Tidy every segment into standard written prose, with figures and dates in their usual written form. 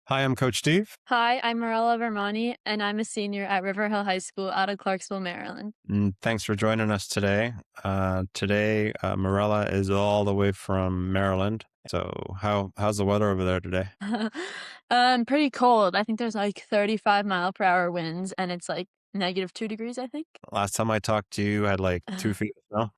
Hi, I'm Coach Steve. Hi, I'm Marella Virmani, and I'm a senior at River Hill High School out of Clarksville, Maryland. And thanks for joining us today. Marella is all the way from Maryland. So, how's the weather over there today? Pretty cold. I think there's like 35-mile-per-hour winds, and it's like -2 degrees, I think. Last time I talked to you, I had like 2 feet of snow.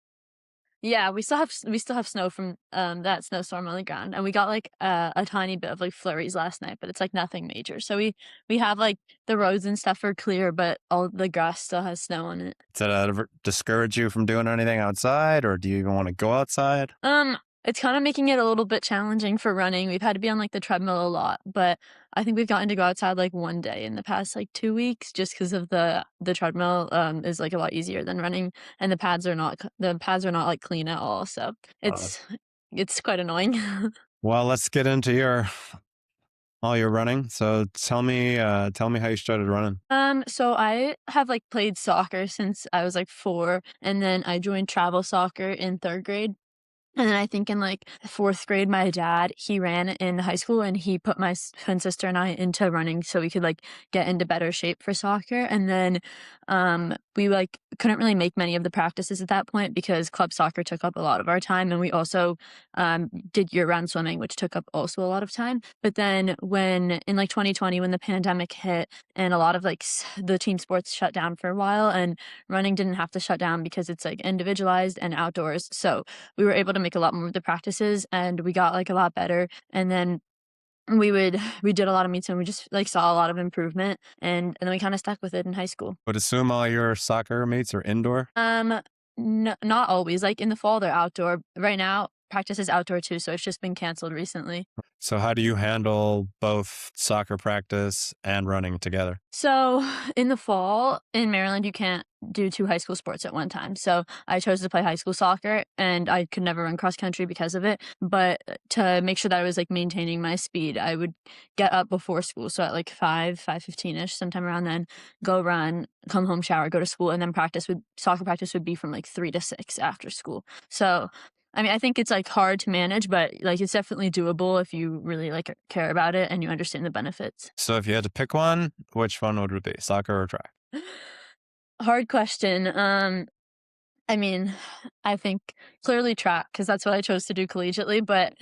Yeah, we still have snow from that snowstorm on the ground, and we got like a tiny bit of like flurries last night, but it's like nothing major. So we have like the roads and stuff are clear, but all the grass still has snow on it. Did that ever discourage you from doing anything outside, or do you even want to go outside? It's kinda making it a little bit challenging for running. We've had to be on, like, the treadmill a lot, but I think we've gotten to go outside, like, one day in the past, like, 2 weeks just because of the treadmill, is, like, a lot easier than running, and the pads are not, like, clean at all, so Uh, it's quite annoying. well, let's get into your all your running. So, tell me how you started running. So I have, like, played soccer since I was, like, 4, and then I joined travel soccer in 3rd grade. And then I think in, like, 4th grade, my dad, he ran in high school, and he put my twin sister and I into running so we could, like, get into better shape for soccer, and then, we, like, couldn't really make many of the practices at that point because club soccer took up a lot of our time, and we also, did year-round swimming, which took up also a lot of time. But then when in, like, 2020, when the pandemic hit and a lot of, like, the team sports shut down for a while, and running didn't have to shut down because it's, like, individualized and outdoors, so we were able to make a lot more of the practices and we got like a lot better. And then we did a lot of meets and we just like saw a lot of improvement and then we kind of stuck with it in high school. Would assume all your soccer mates are indoor. Not always. Like in the fall they're outdoor. Right now practice is outdoor too, so it's just been canceled recently. So, how do you handle both soccer practice and running together? So in the fall in Maryland, you can't do two high school sports at one time. So I chose to play high school soccer and I could never run cross country because of it. But to make sure that I was like maintaining my speed, I would get up before school. So at like 5:15 ish, sometime around then, go run, come home, shower, go to school, and then soccer practice would be from like 3 to 6 after school. So I mean, I think it's like hard to manage, but like it's definitely doable if you really like care about it and you understand the benefits. So, if you had to pick one, which one would it be, soccer or track? Hard question. I mean, I think clearly track because that's what I chose to do collegiately, but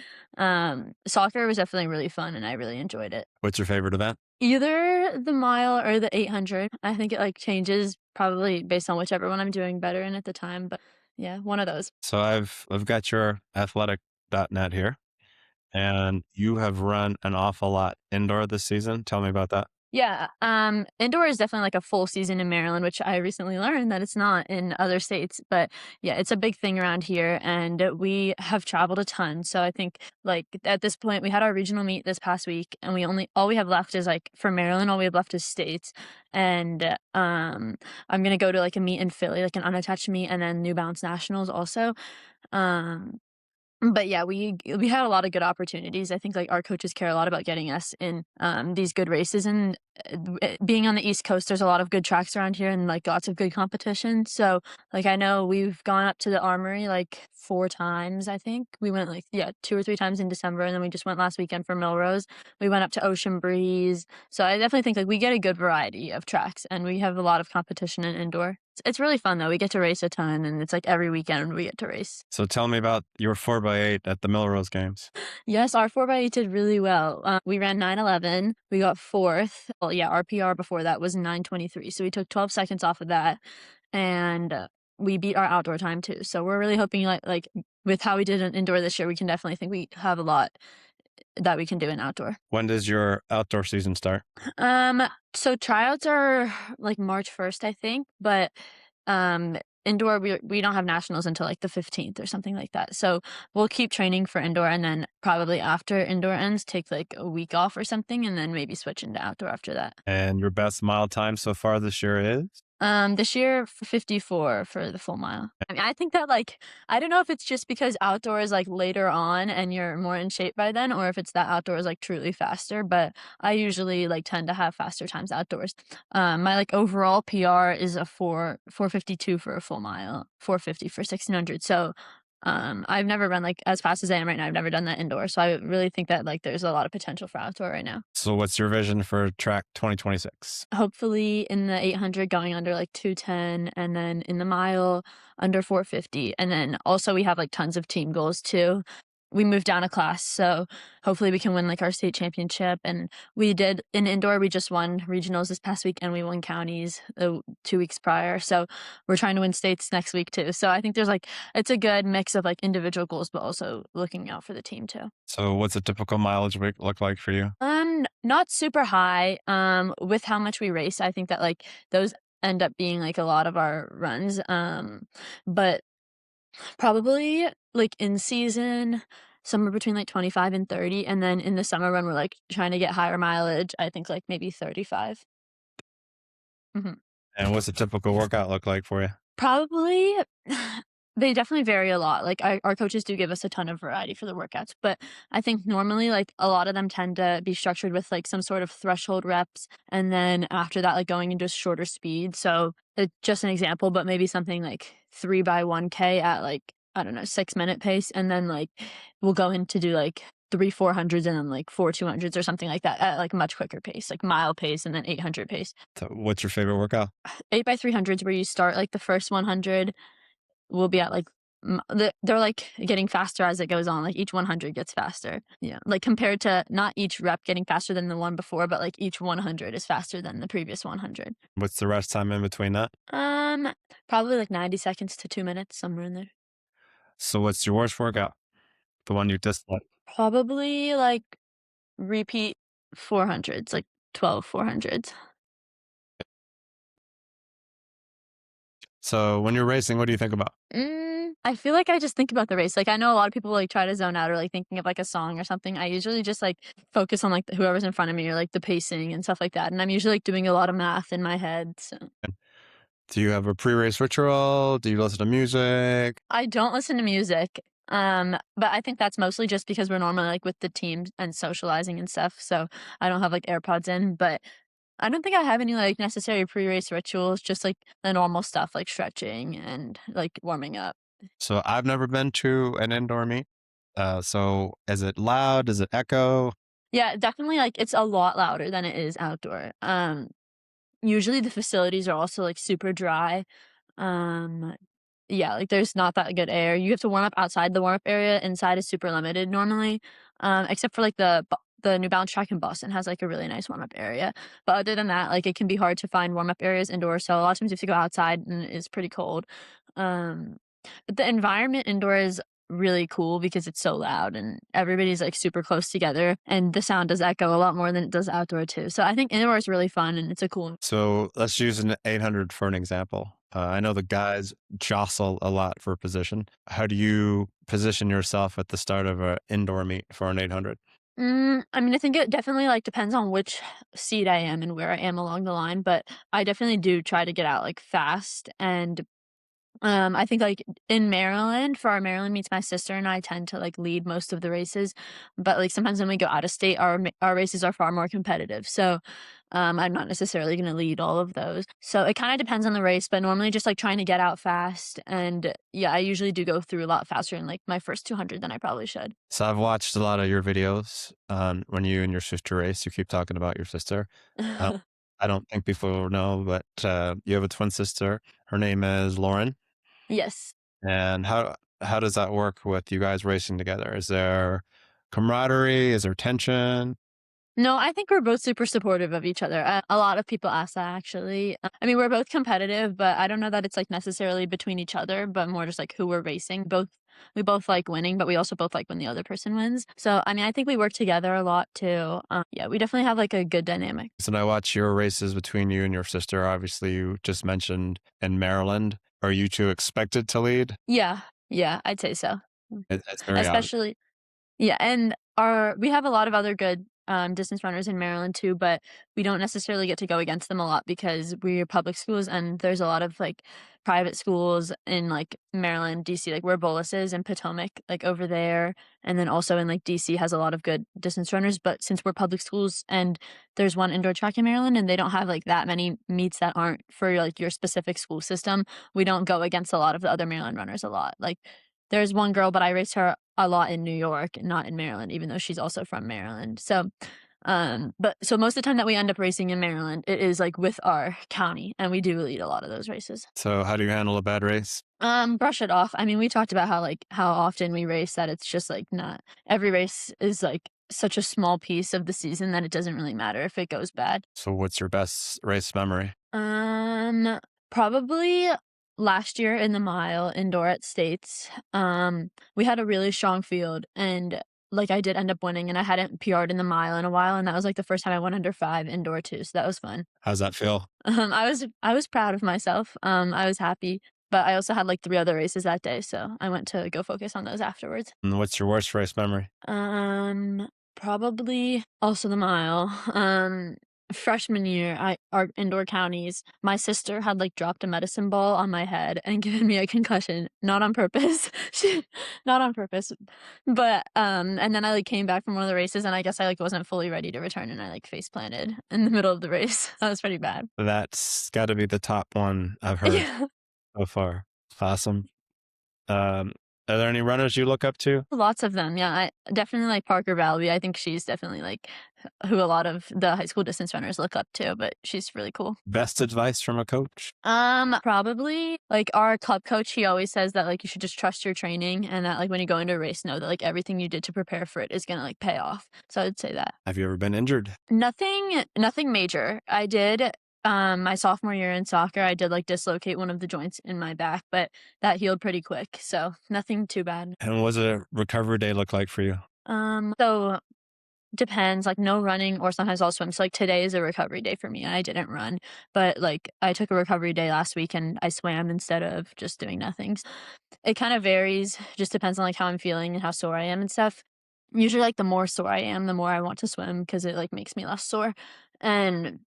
soccer was definitely really fun and I really enjoyed it. What's your favorite event? Either the mile or the 800. I think it like changes probably based on whichever one I'm doing better in at the time, but yeah, one of those. So I've got your athletic.net here, and you have run an awful lot indoor this season. Tell me about that. Yeah, indoor is definitely like a full season in Maryland, which I recently learned that it's not in other states. But yeah, it's a big thing around here, and we have traveled a ton. So I think like at this point, we had our regional meet this past week, and we only all we have left is like for Maryland, all we have left is states. And I'm gonna go to like a meet in Philly, like an unattached meet, and then New Balance Nationals also. Um, but yeah, we had a lot of good opportunities. I think, like, our coaches care a lot about getting us in, these good races, and, being on the East Coast, there's a lot of good tracks around here and, like, lots of good competition, so, like, I know we've gone up to the Armory, like, 4 times, I think. We went, like yeah, 2 or 3 times in December, and then we just went last weekend for Millrose. We went up to Ocean Breeze, so I definitely think, like, we get a good variety of tracks, and we have a lot of competition in indoor. It's really fun, though. We get to race a ton, and it's, like, every weekend we get to race. So tell me about your 4x8 at the Millrose Games. Yes, our 4x8 did really well. We ran 9:11. We got 4th. Well, yeah, our PR before that was 9:23, so we took 12 seconds off of that, and, we beat our outdoor time too. So we're really hoping, like, with how we did in indoor this year, we can definitely think we have a lot that we can do in outdoor. When does your outdoor season start? Um, so tryouts are, like, March 1st, I think, but, indoor, we don't have nationals until, like, the 15th or something like that. So we'll keep training for indoor and then probably after indoor ends, take, like, a week off or something and then maybe switch into outdoor after that. And your best mile time so far this year is? This year, 54 for the full mile. I mean, I think that, like I don't know if it's just because outdoor is, like, later on and you're more in shape by then, or if it's that outdoor is, like, truly faster, but I usually, like, tend to have faster times outdoors. My, like, overall PR is a 4:52 for a full mile, 4:50 for 1600, so I've never run like as fast as I am right now. I've never done that indoor. So I really think that like there's a lot of potential for outdoor right now. So what's your vision for track 2026? Hopefully in the 800 going under like 210, and then in the mile under 450. And then also we have like tons of team goals too. We moved down a class, so hopefully we can win like our state championship. And we did in indoor, we just won regionals this past week, and we won counties 2 weeks prior. So we're trying to win states next week too. So I think there's like it's a good mix of like individual goals, but also looking out for the team too. So what's a typical mileage week look like for you? Not super high. With how much we race, I think that like those end up being like a lot of our runs. But probably like in season, somewhere between like 25 and 30. And then in the summer when we're like trying to get higher mileage, I think like maybe 35. Mhm. And what's a typical workout look like for you? Probably they definitely vary a lot. Like our coaches do give us a ton of variety for the workouts, but I think normally like a lot of them tend to be structured with like some sort of threshold reps, and then after that like going into shorter speed. So just an example, but maybe something like 3 by 1K at like I don't know 6 minute pace, and then like we'll go in to do like 3 400s and then like 4 200s or something like that at like much quicker pace, like mile pace and then 800 pace. So what's your favorite workout? 8 by 300s where you start like the first 100 will be at like they're like getting faster as it goes on. Like each 100 gets faster. Yeah, like compared to not each rep getting faster than the one before, but like each 100 is faster than the previous 100. What's the rest time in between that? Um, Probably like 90 seconds to 2 minutes, somewhere in there. So what's your worst workout? The one you dislike? Probably like repeat 400s, like 12 400s. So when you're racing, what do you think about? I feel like I just think about the race. Like I know a lot of people like try to zone out or like thinking of like a song or something. I usually just like focus on like whoever's in front of me or like the pacing and stuff like that. And I'm usually like doing a lot of math in my head. So Do you have a pre-race ritual? Do you listen to music? I don't listen to music. But I think that's mostly just because we're normally like with the team and socializing and stuff. So I don't have like AirPods in, but I don't think I have any like necessary pre-race rituals, just like the normal stuff like stretching and like warming up. So I've never been to an indoor meet. So is it loud? Does it echo? Yeah, definitely like it's a lot louder than it is outdoor. Usually the facilities are also like super dry. Um yeah, like there's not that good air. You have to warm up outside. The warm up area inside is super limited normally. Except for like the New Balance track in Boston has like a really nice warm up area. But other than that, like it can be hard to find warm up areas indoors. So a lot of times you have to go outside and it's pretty cold. Um but the environment indoor is really cool because it's so loud and everybody's like super close together, and the sound does echo a lot more than it does outdoor too. So I think indoor is really fun and it's a cool. So let's use an 800 for an example. I know the guys jostle a lot for position. How do you position yourself at the start of an indoor meet for an 800? I mean, I think it definitely like depends on which seat I am and where I am along the line, but I definitely do try to get out like fast. And I think, like, in Maryland, for our Maryland meets, my sister and I tend to, like, lead most of the races, but, like, sometimes when we go out of state, our races are far more competitive, so, I'm not necessarily gonna lead all of those. So it kinda depends on the race, but normally just, like, trying to get out fast, and, yeah, I usually do go through a lot faster in, like, my first 200 than I probably should. So I've watched a lot of your videos on when you and your sister race. You keep talking about your sister. Uh, I don't think people know, but you have a twin sister. Her name is Lauren. Yes. And how does that work with you guys racing together? Is there camaraderie? Is there tension? No, I think we're both super supportive of each other. A lot of people ask that actually. I mean, we're both competitive, but I don't know that it's like necessarily between each other, but more just like who we're racing. We both like winning, but we also both like when the other person wins. So, I mean, I think we work together a lot too. Yeah, we definitely have like a good dynamic. So I watch your races between you and your sister. Obviously, you just mentioned in Maryland. Are you two expected to lead? Yeah, yeah, I'd say so. It's very obvious. Especially yeah, and we have a lot of other good, distance runners in Maryland too, but we don't necessarily get to go against them a lot because we're public schools and there's a lot of, like, private schools in, like, Maryland, DC, like, where Bolus is and Potomac, like, over there, and then also in, like, DC has a lot of good distance runners, but since we're public schools and there's one indoor track in Maryland and they don't have, like, that many meets that aren't for, like, your specific school system, we don't go against a lot of the other Maryland runners a lot, like there's one girl, but I race her a lot in New York, not in Maryland, even though she's also from Maryland. So, but so most of the time that we end up racing in Maryland, it is like with our county, and we do lead a lot of those races. So how do you handle a bad race? Brush it off. I mean, we talked about how like how often we race that it's just like not every race is like such a small piece of the season that it doesn't really matter if it goes bad. So what's your best race memory? Um, Probably last year in the mile indoor at States. We had a really strong field and like I did end up winning and I hadn't PR'd in the mile in a while and that was like the first time I went under 5 indoor too, so that was fun. How's that feel? I was proud of myself. I was happy, but I also had like 3 other races that day, so I went to go focus on those afterwards. And what's your worst race memory? Probably also the mile. Freshman year, I our indoor counties, my sister had like dropped a medicine ball on my head and given me a concussion, not on purpose. She not on purpose. But and then I like came back from one of the races and I guess I like wasn't fully ready to return and I like face planted in the middle of the race. That was pretty bad. That's gotta be the top one I've heard Yeah. so far. Awesome. Are there any runners you look up to? Lots of them, yeah, I definitely like Parker Balby, I think she's definitely, like, who a lot of the high school distance runners look up to, but she's really cool. Best advice from a coach? Probably, like, our club coach, he always says that, like, you should just trust your training and that, like, when you go into a race, know that, like, everything you did to prepare for it is gonna, like, pay off, so I'd say that. Have you ever been injured? Nothing major. I did, my sophomore year in soccer, I did, like, dislocate one of the joints in my back, but that healed pretty quick, so nothing too bad. And what does a recovery day look like for you? So depends, like, no running or sometimes I'll swim. So, like, today is a recovery day for me, and I didn't run, but, like, I took a recovery day last week and I swam instead of just doing nothing. It kind of varies, just depends on, like, how I'm feeling and how sore I am and stuff. Usually, like, the more sore I am, the more I want to swim because it, like, makes me less sore, and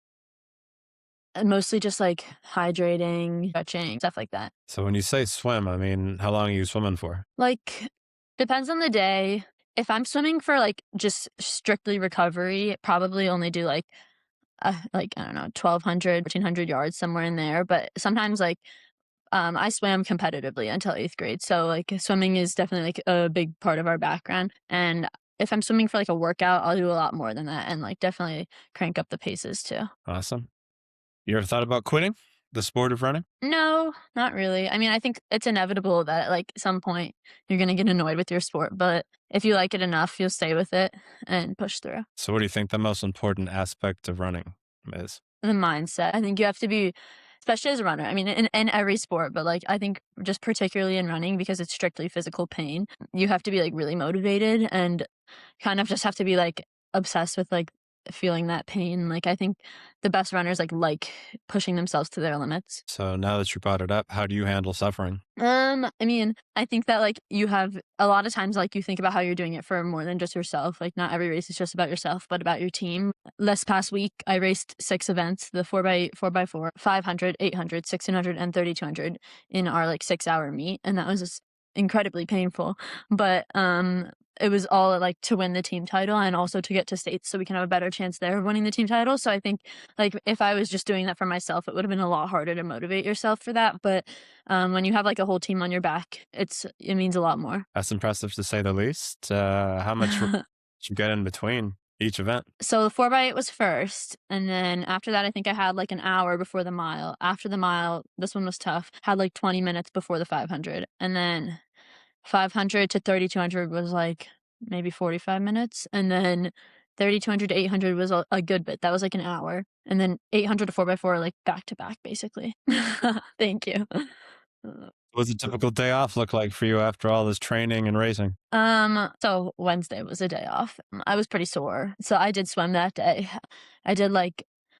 mostly just, like, hydrating, stretching, stuff like that. So when you say swim, I mean, how long are you swimming for? Like, depends on the day. If I'm swimming for, like, just strictly recovery, probably only do, like, I don't know, 1,200, 1,400 yards, somewhere in there, but sometimes, like, I swam competitively until 8th grade, so, like, swimming is definitely, like, a big part of our background, and if I'm swimming for, like, a workout, I'll do a lot more than that and, like, definitely crank up the paces too. Awesome. You ever thought about quitting the sport of running? No, not really. I mean, I think it's inevitable that, like, at some point, you're gonna get annoyed with your sport, but if you like it enough, you'll stay with it and push through. So what do you think the most important aspect of running is? The mindset. I think you have to be especially as a runner, I mean, in every sport, but, like, I think just particularly in running because it's strictly physical pain, you have to be, like, really motivated and kind of just have to be, like, obsessed with, like, feeling that pain. Like, I think the best runners, like pushing themselves to their limits. So now that you brought it up, how do you handle suffering? I mean, I think that, like, you have a lot of times, like, you think about how you're doing it for more than just yourself. Like, not every race is just about yourself, but about your team. This past week, I raced 6 events, the 4x4, 500, 800, 1,600, and 3,200 in our, like, 6-hour meet, and that was just incredibly painful. But, it was all, like, to win the team title and also to get to states so we can have a better chance there of winning the team title. So I think, like, if I was just doing that for myself, it would have been a lot harder to motivate yourself for that, but when you have, like, a whole team on your back, it means a lot more. That's impressive to say the least. How much did you get in between each event? So the 4x8 was first, and then after that, I think I had, like, an hour before the mile. After the mile, this one was tough, had, like, 20 minutes before the 500, and then 500 to 3,200 was, like, maybe 45 minutes, and then 3,200 to 800 was a good bit, that was, like, an hour, and then 800 to 4x4 like, back to back, basically. Thank you. What does a typical day off look like for you after all this training and racing? So Wednesday was a day off. I was pretty sore, so I did swim that day. I did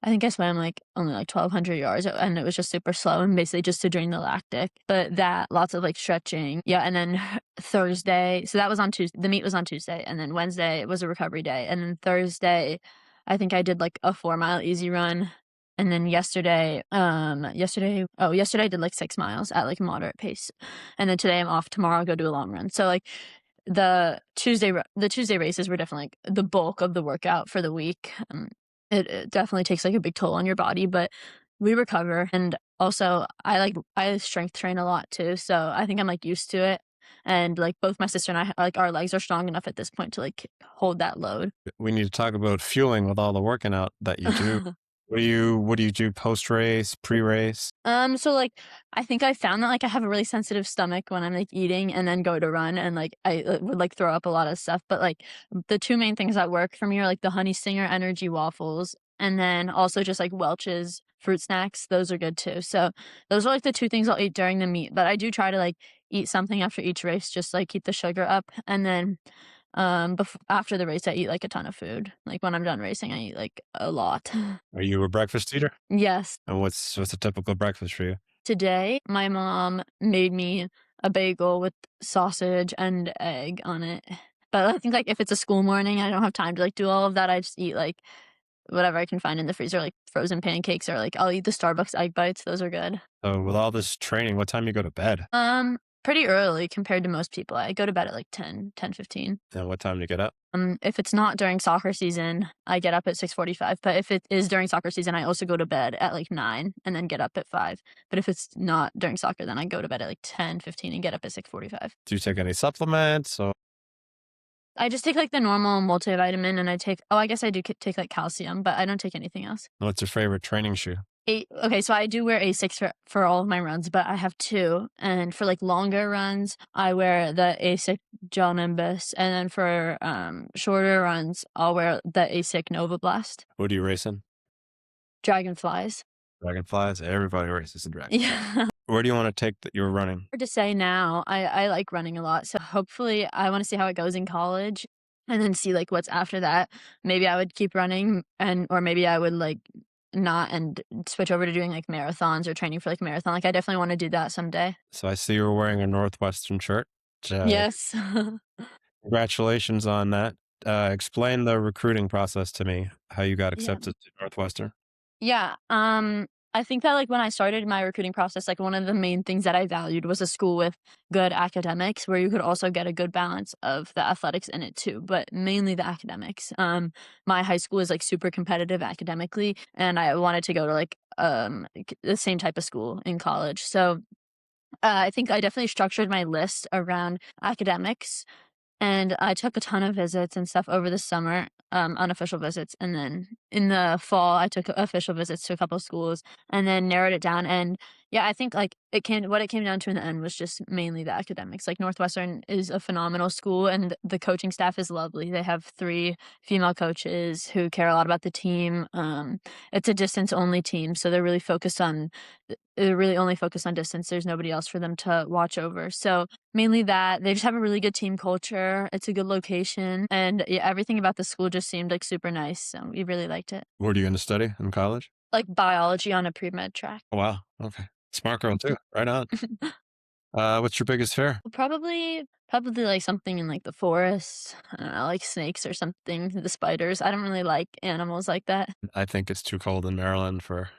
I think I swam like only like 1,200 yards, and it was just super slow and basically just to drain the lactic. But that lots of like stretching, yeah. And then Thursday, so that was on Tuesday. The meet was on Tuesday, and then Wednesday was a recovery day, and then Thursday, I think I did like a 4 mile easy run. And then yesterday I did like 6 miles at like moderate pace. And then today I'm off. Tomorrow I'll go do a long run. So like the Tuesday races were definitely like the bulk of the workout for the week. It definitely takes like a big toll on your body, but we recover. And also I strength train a lot too. So I think I'm like used to it. and, like, both my sister and I, like, our legs are strong enough at this point to, like, hold that load. We need to talk about fueling with all the working out that you do. What do you do post-race, pre-race? So like I think I found that like I have a really sensitive stomach when I'm like eating and then go to run and like I would like throw up a lot of stuff. But like the two main things that work for me are like the Honey Stinger energy waffles and then also just like Welch's fruit snacks. Those are good too. So those are like the two things I'll eat during the meet. But I do try to like eat something after each race, just like keep the sugar up. And then after the race, I eat like a ton of food. Like when I'm done racing, I eat like a lot. Are you a breakfast eater? Yes. And what's a typical breakfast for you? Today, my mom made me a bagel with sausage and egg on it. But I think, like, if it's a school morning, I don't have time to, like, do all of that. I just eat, like, whatever I can find in the freezer, like frozen pancakes or, like, I'll eat the Starbucks egg bites. Those are good. So with all this training, what time you go to bed? Pretty early compared to most people. I go to bed at, like, 10:15. And what time do you get up? If it's not during soccer season, I get up at 6:45, but if it is during soccer season, I also go to bed at, like, 9 and then get up at 5. But if it's not during soccer, then I go to bed at, like, 10:15 and get up at 6:45. Do you take any supplements? Or I just take, like, the normal multivitamin and I take I guess I do take, like, calcium, but I don't take anything else. what's your favorite training shoe? Okay, so I do wear Asics for all of my runs, but I have 2, and for, like, longer runs, I wear the Asics Gel Nimbus, and then for, shorter runs, I'll wear the Asics Nova Blast. What do you race in? Dragonflies. Dragonflies? Everybody races in dragonflies. Yeah. Where do you wanna take that you're running? Hard to say now. I like running a lot, so hopefully I wanna see how it goes in college and then see, like, what's after that. Maybe I would keep running and or maybe I would, like, not and switch over to doing, like, marathons or training for, like, marathon. Like, I definitely wanna do that someday. So I see you were wearing a Northwestern shirt. Uh, Yes. Congratulations on that. Explain the recruiting process to me, how you got Yeah. accepted to Northwestern. Yeah, I think that, like, when I started my recruiting process, like, one of the main things that I valued was a school with good academics where you could also get a good balance of the athletics in it too, but mainly the academics. My high school is, like, super competitive academically, and I wanted to go to, like, the same type of school in college. So, I think I definitely structured my list around academics and I took a ton of visits and stuff over the summer, unofficial visits, and then in the fall, I took official visits to a couple of schools and then narrowed it down, and yeah, I think, like, it came down to in the end was just mainly the academics, like, Northwestern is a phenomenal school, and the coaching staff is lovely. They have 3 female coaches who care a lot about the team, it's a distance-only team, so they're really only focused on distance, there's nobody else for them to watch over, so mainly that. They just have a really good team culture. It's a good location, and yeah, everything about the school just seemed like super nice. So we really liked it. What are you gonna study in college? Like biology on a pre-med track. Oh, wow, okay. Smart girl too, right on. What's your biggest fear? Probably like something in like the forest. I don't know, like snakes or something. The spiders. I don't really like animals like that. I think it's too cold in Maryland for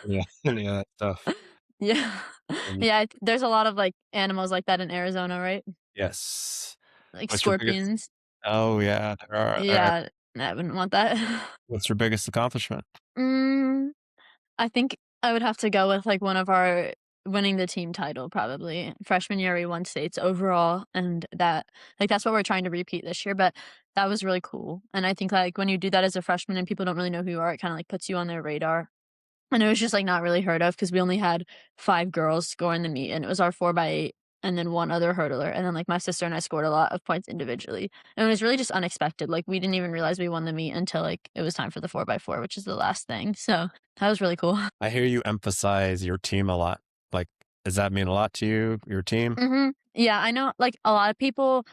yeah, any of that stuff. Yeah, Um, yeah. There's a lot of like animals like that in Arizona, right? yes. Like What's your biggest scorpions. Oh, yeah, there are. Yeah, I wouldn't want that. What's your biggest accomplishment? mm, I think I would have to go with, like, one of our winning the team title probably. Freshman year, we won states overall, and that's what we're trying to repeat this year, but that was really cool, and I think, like, when you do that as a freshman and people don't really know who you are, it kinda, like, puts you on their radar, and it was just, like, not really heard of because we only had 5 girls score in the meet, and it was our 4 by 8 and then 1 other hurdler, and then, like, my sister and I scored a lot of points individually, and it was really just unexpected, like, we didn't even realize we won the meet until, like, it was time for the 4 by 4, which is the last thing, so that was really cool. I hear you emphasize your team a lot. Like, does that mean a lot to you, your team? Mhm. Yeah, I know, like, a lot of people,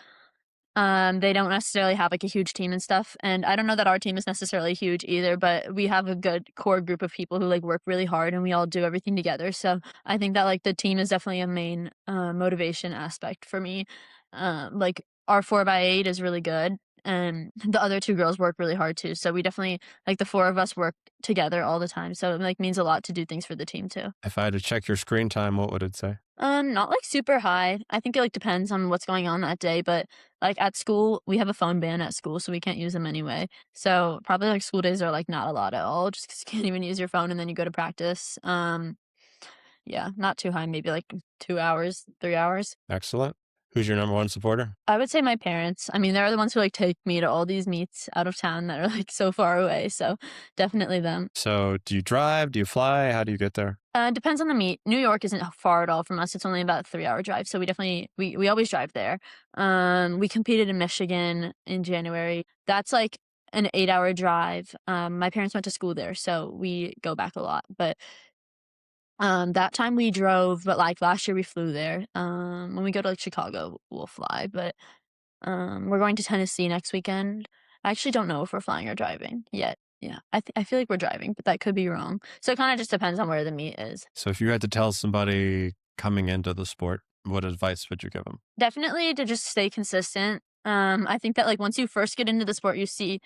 they don't necessarily have, like, a huge team and stuff, and I don't know that our team is necessarily huge either, but we have a good core group of people who, like, work really hard and we all do everything together, so I think that, like, the team is definitely a main, motivation aspect for me. Like, our 4 by 8 is really good, and the other 2 girls work really hard too, so we definitely like, the 4 of us work together all the time, so it, like, means a lot to do things for the team too. If I had to check your screen time, what would it say? Not like super high. I think it like depends on what's going on that day, but like at school, we have a phone ban at school, so we can't use them anyway. So probably like school days are like not a lot at all, just 'cause you can't even use your phone and then you go to practice. Yeah, not too high, maybe like 2 hours, 3 hours. Excellent. Who's your number one supporter? I would say my parents. I mean, they're the ones who, like, take me to all these meets out of town that are, like, so far away, so definitely them. So do you drive? Do you fly? How do you get there? Depends on the meet. New York isn't far at all from us. It's only about a 3-hour drive, so we definitely we always drive there. We competed in Michigan in January. That's like an 8-hour drive. My parents went to school there, so we go back a lot. But that time we drove, but like last year we flew there. When we go to like Chicago, we'll fly. But we're going to Tennessee next weekend. I actually don't know if we're flying or driving yet. Yeah, I feel like we're driving, but that could be wrong. So it kind of just depends on where the meet is. So if you had to tell somebody coming into the sport, what advice would you give them? Definitely to just stay consistent. I think that, like, once you first get into the sport, you see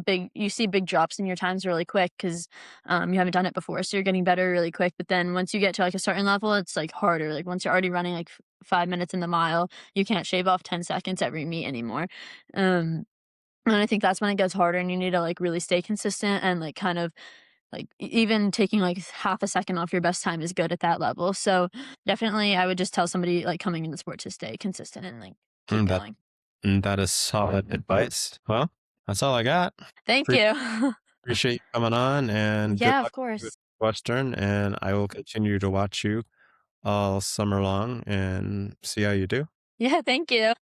big drops in your times really quick 'cause, you haven't done it before, so you're getting better really quick, but then once you get to, like, a certain level, it's, like, harder, like, once you're already running, like, 5 minutes in the mile, you can't shave off 10 seconds every meet anymore. Um, and I think that's when it gets harder and you need to, like, really stay consistent and, like, kind of like, even taking, like, half a second off your best time is good at that level, so, definitely, I would just tell somebody, like, coming in the sport to stay consistent and, like, keep Mm, that going. that is solid advice. Well, that's all I got. Thank Pre- you. Appreciate you coming on, and good Yeah, of luck with course. Western. And I will continue to watch you all summer long and see how you do. Yeah, thank you.